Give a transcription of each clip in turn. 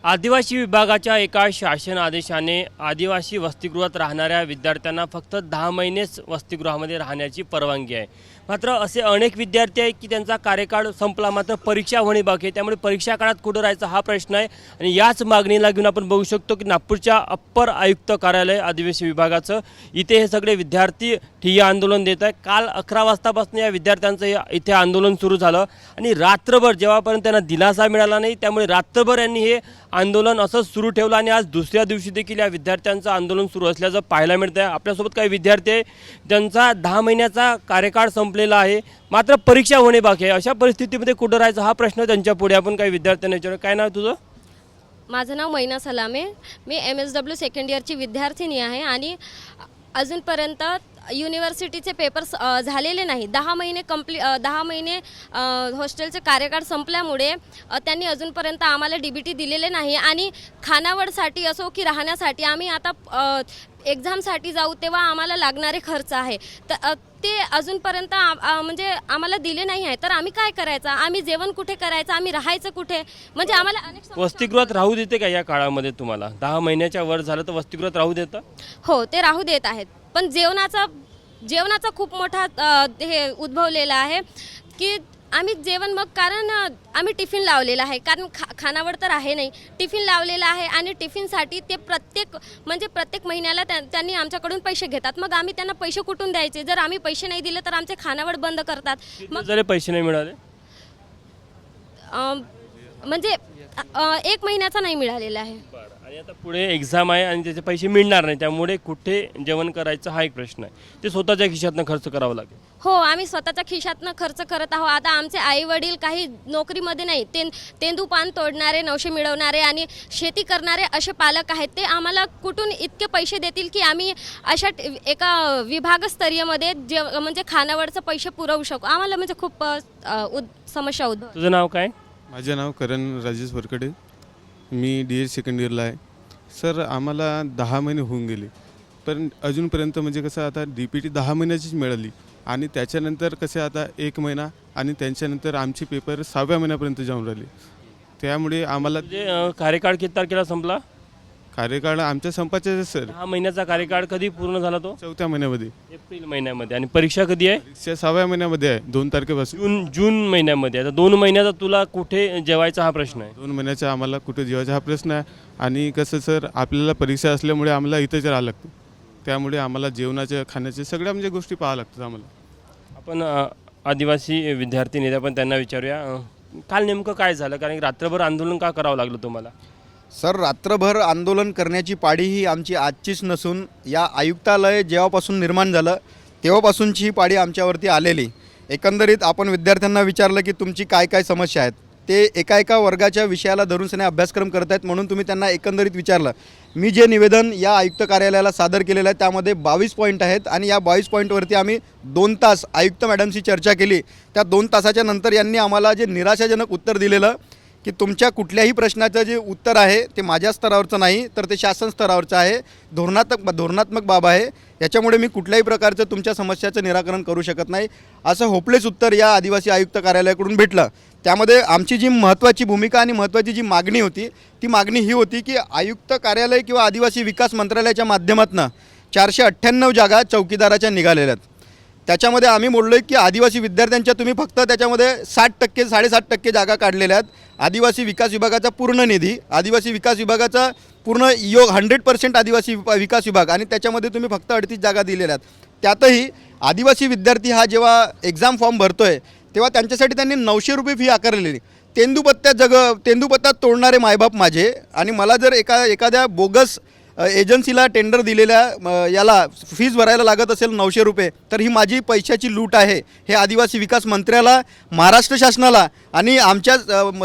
आदिवासी विभागाच्या एका शासन आदेशाने आदिवासी वसतिगृहात राहणाऱ्या विद्यार्थ्यांना फक्त 10 महिनेच वसतिगृहामध्ये राहण्याची परवानगी आहे। मात्र असे अनेक विद्यार्थी आहेत की त्यांचा कार्यकाळ संपला मात्र परीक्षा होणे बाकी आहे, त्यामुळे परीक्षा काळात कुठं राहायचं हा प्रश्न आहे। आणि याच मागणीला घेऊन आपण बघू शकतो की नागपूरच्या अप्पर आयुक्त कार्यालय आदिवासी विभागाचं इथे हे सगळे विद्यार्थी ठिय्या आंदोलन देत आहे। काल 11 वाजतापासून या विद्यार्थ्यांचं इथे आंदोलन सुरू झालं आणि रात्रभर जेव्हापर्यंत त्यांना दिलासा मिळाला नाही त्यामुळे रात्रभर यांनी हे आंदोलन असंच सुरू ठेवलं आणि आज दुसऱ्या दिवशी देखील या विद्यार्थ्यांचं आंदोलन सुरू असल्याचं पाहायला मिळतं आहे। आपल्यासोबत काही विद्यार्थी आहे ज्यांचा 10 महिन्याचा कार्यकाळ संपलेला आहे मात्र परीक्षा होणे बाकी आहे। अशा परिस्थितीमध्ये कुठं राहायचं हा प्रश्न त्यांच्या पुढे आपण काही विद्यार्थ्यांना विचारू। काय नाव तुझं? माझं नाव मैना सलामे, मी MSW सेकंड इयरची विद्यार्थिनी आहे आणि अजूनपर्यंत युनिव्हर्सिटीचे पेपर्स झालेले नाही। 10 महिने हॉस्टेलचे कार्यकाळ संपल्यामुळे त्यांनी अजूनपर्यंत आम्हाला DBT दिलेले नाही आणि खानावळसाठी असो की राहण्यासाठी आम्ही आता एक्झामसाठी जाऊ तेव्हा आम्हाला लागणारे खर्च आहे तर ते अजूनपर्यंत म्हणजे आम्हाला दिले नाही आहे। तर आम्ही काय करायचं, आम्ही जेवण कुठे करायचं, आम्ही राहायचं कुठे, म्हणजे आम्हाला अनेक वसतिगृहात राहू देते का या काळामध्ये? तुम्हाला 10 महिन्याच्या वर झालं तर वसतिगृहात राहू देतं? हो, ते राहू देत आहेत, पण जेवणाचा खूप मोठा हे उद्भवलेला आहे की आम्ही जेवण मग कारण आम्ही टिफिन लावलेला आहे, कारण खानावळ तर आहे नाही, टिफिन लावलेला आहे आणि टिफिनसाठी ते प्रत्येक महिन्याला त्यांनी आमच्याकडून पैसे घेतात। मग आम्ही त्यांना पैसे कुठून द्यायचे? जर आम्ही पैसे नाही दिले तर आमचे खानावळ बंद करतात। मग जर पैसे नाही मिळाले म्हणजे 1 महिन्याचा नाही मिळालेला आहे। आणि आता पुढे एक्झाम आहे आणि त्याचे पैसे मिळणार नाही, त्यामुळे कुठे जेवण करायचं हा एक प्रश्न आहे। ते स्वतःच्या खिशातनं खर्च करावं लागेल। हो, आम्ही स्वतःच्या खिशातनं खर्च करत आहोत। आता आमचे आई वडील काही नोकरीमध्ये नाही, तेंदूपान तोडणारे, नवशे मिळवणारे आणि शेती करणारे असे पालक आहेत। ते आम्हाला कुठून इतके पैसे देतील की आम्ही अशा एका विभागस्तरीयमध्ये म्हणजे खानावळचं पैसे पुरवू शकू? आम्हाला म्हणजे खूप समस्या उद्भवते। तुझं नाव काय? माझे नाव करण राजेश वरकडे, मी DH सेकंड इयरला आहे। सर, आम्हाला 10 महिने होऊन गेले पण अजूनपर्यंत म्हणजे कसं आता DPT 10 महिन्याचीच मिळाली आणि त्याच्यानंतर कसे आता 1 महिना आणि त्यांच्यानंतर आमचे पेपर 6व्या महिन्यापर्यंत जाऊन राहिले। त्यामुळे आम्हाला कार्यकाळ किती तारखेला संपला? कार्यकाळ आमच्या संपायचा सर 10 महिन्याचा कार्यकाळ कधी पूर्ण झाला? तो 4थ्या महिन्यामध्ये, एप्रिल महिन्यामध्ये। आणि परीक्षा कधी आहे? परीक्षा 6व्या महिन्यामध्ये आहे, 2 तारखेपासून। जून महिन्यामध्ये। आता 2 महिन्याचा तुला कुठे जेवायचा हा प्रश्न आहे? 2 महिन्याचा आम्हाला कुठे जेवायचा हा प्रश्न आहे आणि कसं सर आपल्याला परीक्षा असल्यामुळे आम्हाला इथंच राहावं लागतं, त्यामुळे आम्हाला जेवणाच्या खाण्याच्या सगळ्या म्हणजे गोष्टी पाहावं लागतात आम्हाला। आपण आदिवासी विद्यार्थी नेते पण त्यांना विचारूया, काल नेमकं काय झालं? कारण रात्रभर आंदोलन का करावं लागलं तुम्हाला? सर, रात्रभर आंदोलन करण्याची पाडी ही आमची आजचीच नसून या आयुक्तालय जेव्हापासून निर्माण झालं तेव्हापासूनची ही पाडी आमच्यावरती आलेली। एकंदरीत आपण विद्यार्थ्यांना विचारलं की तुमची काय काय समस्या आहेत, ते एका वर्गाच्या विषयाला धरून सने अभ्यासक्रम करत आहेत म्हणून तुम्ही त्यांना एकंदरीत विचारलं। मी जे निवेदन या आयुक्त कार्यालयाला सादर केलेलं आहे त्यामध्ये 22 पॉईंट आहेत आणि या 22 पॉईंटवरती आम्ही 2 तास आयुक्त मॅडमशी चर्चा केली। त्या 2 तासाच्या नंतर यांनी आम्हाला जे निराशाजनक उत्तर दिलेलं की तुमच्या कुठल्याही प्रश्नाचं जे उत्तर आहे ते माझ्या स्तरावरचं नाही तर ते शासन स्तरावरचं आहे, धोरणात्मक बाब आहे, याच्यामुळे मी कुठल्याही प्रकारचं तुमच्या समस्याचं निराकरण करू शकत नाही, असं होपलेस उत्तर या आदिवासी आयुक्त कार्यालयाकडून भेटलं। त्यामध्ये आमची जी महत्त्वाची भूमिका आणि महत्त्वाची जी मागणी होती ती मागणी ही होती की आयुक्त कार्यालय किंवा आदिवासी विकास मंत्रालयाच्या माध्यमातून 498 जागा चौकीदाराच्या निघालेल्या आहेत। त्याच्यामध्ये आम्ही बोललो आहे की आदिवासी विद्यार्थ्यांच्या तुम्ही फक्त त्याच्यामध्ये 60% 7.5% जागा काढलेल्या आहेत। आदिवासी विकास विभागाचा पूर्ण निधी, आदिवासी विकास विभागाचा पूर्ण 100% आदिवासी विकास विभाग आणि त्याच्यामध्ये तुम्ही फक्त 38 जागा दिलेल्या आहेत। त्यातही आदिवासी विद्यार्थी हा जेव्हा एक्झाम फॉर्म भरतो आहे तेव्हा त्यांच्यासाठी त्यांनी 900 रुपये फी आकारलेली। तेंदूपत्त्यात तोडणारे मायबाप माझे, आणि मला जर एखाद्या बोगस एजन्सीला टेंडर दिलेल्या याला फीस भरायला लागत असेल 900 रुपये तर ही माझी पैशाची लूट आहे। हे आदिवासी विकास मंत्र्याला, महाराष्ट्र शासनाला आणि आमच्या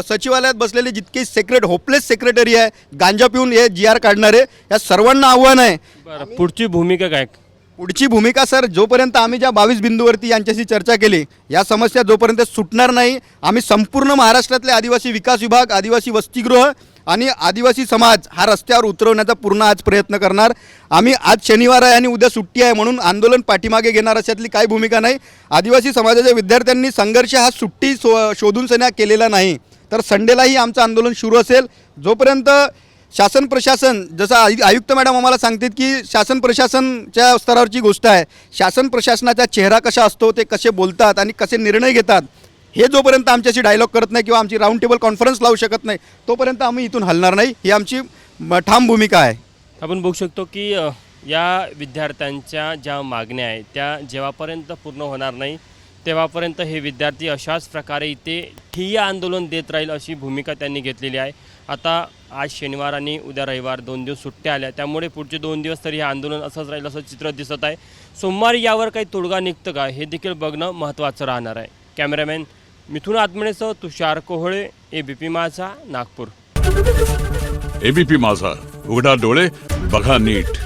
सचिवालयात बसलेले जितके होपलेस सेक्रेटरी आहे, गांजा पिऊन हे GR काढणारे, या सर्वांना आव्हान आहे। पुढची भूमिका काय? पुढची भूमिका सर, जोपर्यंत आम्ही ज्या 22 बिंदूवरती यांच्याशी चर्चा केली या समस्या जोपर्यंत सुटणार नाही आम्ही संपूर्ण महाराष्ट्रातले आदिवासी विकास विभाग, आदिवासी वसतिगृह आणि आदिवासी समाज हा रस्त्यावर उतरवण्याचा पूर्ण आज प्रयत्न करणार। आम्ही आज शनिवार आहे आणि उद्या सुट्टी आहे म्हणून आंदोलन पाठीमागे घेणार अशातली काही भूमिका नाही। आदिवासी समाजाच्या विद्यार्थ्यांनी संघर्ष हा सुट्टी शोधून सन्या केलेला नाही तर संडेलाही आमचं आंदोलन सुरू असेल। जोपर्यंत शासन प्रशासन जसं आयुक्त मॅडम आम्हाला सांगतात की शासन प्रशासनच्या स्तरावरची गोष्ट आहे, शासन प्रशासनाचा चेहरा कसा असतो, ते कसे बोलतात आणि कसे निर्णय घेतात, हे जोपर्यंत आमच्याशी डायलॉग करत नाही किंवा आमची राऊंड टेबल कॉन्फरन्स लावू शकत नाही तोपर्यंत आम्ही इथून हलणार नाही, ही आमची ठाम भूमिका आहे. आपण बघू शकतो की या विद्यार्थ्यांच्या ज्या मागण्या आहेत त्या जेव्हापर्यंत पूर्ण होणार नाही तेव्हापर्यंत हे विद्यार्थी अशाच प्रकारे इथे ठिय्या आंदोलन देत राहील अशी भूमिका त्यांनी घेतलेली आहे. आता आज शनिवार आणि उद्या रविवार 2 दिवस सुट्ट्या आल्या, त्यामुळे पुढचे 2 दिवस तरी हे आंदोलन असंच राहील असं चित्र दिसत आहे. सोमवारी यावर काही तोडगा निघतं का हे देखील बघणं महत्त्वाचं राहणार आहे. कॅमेरामॅन मिथुन आत्मनेसह तुषार कोहळे, ABP माझा, नागपूर. ABP माझा, उघडा डोळे बघा नीट.